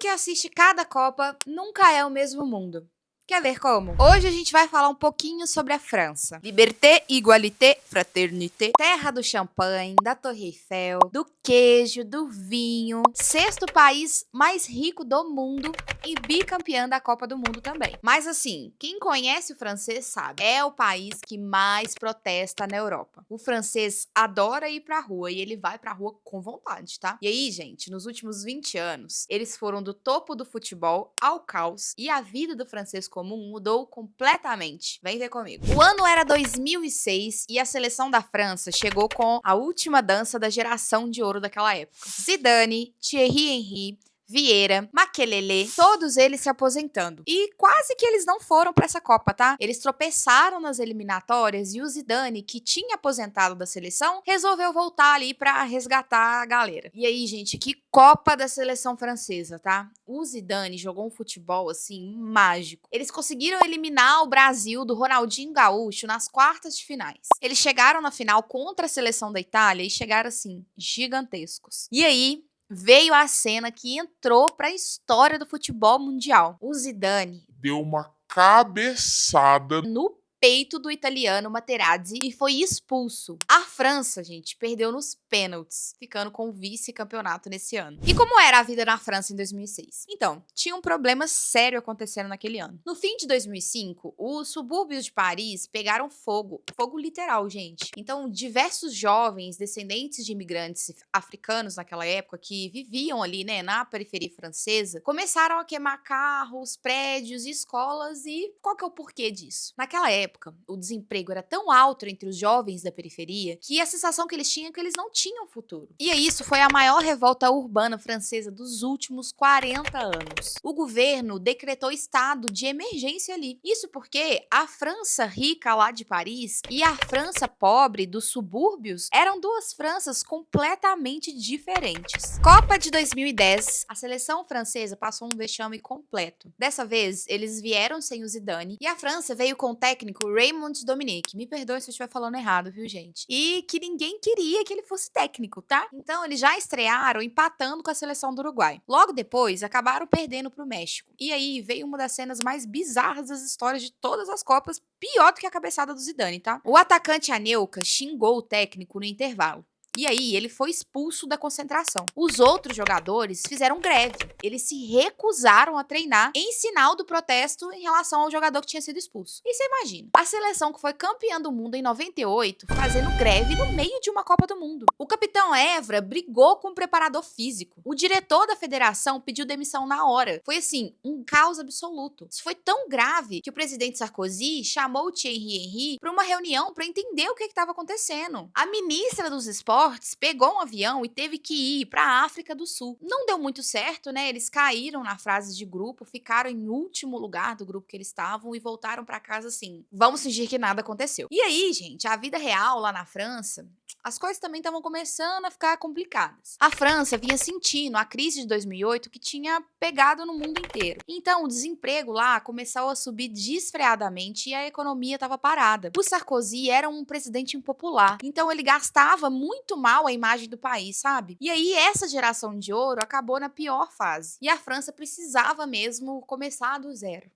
que assiste cada Copa nunca é o mesmo mundo. Quer ver como? Hoje a gente vai falar um pouquinho sobre a França. Liberté, égalité, fraternité. Terra do champanhe, da Torre Eiffel, do queijo, do vinho. Sexto país mais rico do mundo e bicampeã da Copa do Mundo também. Mas assim, quem conhece o francês sabe, é o país que mais protesta na Europa. O francês adora ir pra rua e ele vai pra rua com vontade, tá? E aí, gente, nos últimos 20 anos, eles foram do topo do futebol ao caos e a vida do francês comum mudou completamente. Vem ver comigo. O ano era 2006 e a seleção da França chegou com a última dança da geração de ouro daquela época. Zidane, Thierry Henry, Vieira, Makelele, todos eles se aposentando. E quase que eles não foram pra essa Copa, tá? Eles tropeçaram nas eliminatórias e o Zidane, que tinha aposentado da seleção, resolveu voltar ali pra resgatar a galera. E aí, gente, que Copa da seleção francesa, tá? O Zidane jogou um futebol, assim, mágico. Eles conseguiram eliminar o Brasil do Ronaldinho Gaúcho nas quartas de finais. Eles chegaram na final contra a seleção da Itália e chegaram, assim, gigantescos. E aí, veio a cena que entrou para a história do futebol mundial. O Zidane deu uma cabeçada no peito do italiano Materazzi e foi expulso. A França, gente, perdeu nos pênaltis, ficando com o vice-campeonato nesse ano. E como era a vida na França em 2006? Então, tinha um problema sério acontecendo naquele ano. No fim de 2005, os subúrbios de Paris pegaram fogo. Fogo literal, gente. Então, diversos jovens descendentes de imigrantes africanos naquela época, que viviam ali, né, na periferia francesa, começaram a queimar carros, prédios, escolas e qual que é o porquê disso? Naquela época, o desemprego era tão alto entre os jovens da periferia que a sensação que eles tinham é que eles não tinham futuro. E isso foi a maior revolta urbana francesa dos últimos 40 anos. O governo decretou estado de emergência ali. Isso porque a França rica lá de Paris e a França pobre dos subúrbios eram duas Franças completamente diferentes. Copa de 2010, a seleção francesa passou um vexame completo. Dessa vez, eles vieram sem o Zidane e a França veio com o técnico Raymond Domenech. Me perdoe se eu estiver falando errado, viu, gente? E que ninguém queria que ele fosse técnico, tá? Então, eles já estrearam empatando com a seleção do Uruguai. Logo depois, acabaram perdendo pro México. E aí, veio uma das cenas mais bizarras das histórias de todas as Copas, pior do que a cabeçada do Zidane, tá? O atacante Anelka xingou o técnico no intervalo. E aí, ele foi expulso da concentração. Os outros jogadores fizeram greve. Eles se recusaram a treinar em sinal do protesto em relação ao jogador que tinha sido expulso. E você imagina, a seleção que foi campeã do mundo em 98 fazendo greve no meio de uma Copa do Mundo. O capitão Evra brigou com o preparador físico. O diretor da federação pediu demissão na hora. Foi assim, um caos absoluto. Isso foi tão grave que o presidente Sarkozy chamou o Thierry Henry para uma reunião para entender o que estava acontecendo. A ministra dos esportes pegou um avião e teve que ir para a África do Sul. Não deu muito certo, né? Eles caíram na fase de grupo, ficaram em último lugar do grupo que eles estavam e voltaram para casa assim. Vamos fingir que nada aconteceu. E aí, gente, a vida real lá na França, as coisas também estavam começando a ficar complicadas. A França vinha sentindo a crise de 2008 que tinha pegado no mundo inteiro. Então, o desemprego lá começou a subir desfreadamente e a economia estava parada. O Sarkozy era um presidente impopular, então ele gastava muito mal a imagem do país, sabe? E aí, essa geração de ouro acabou na pior fase. E a França precisava mesmo começar do zero.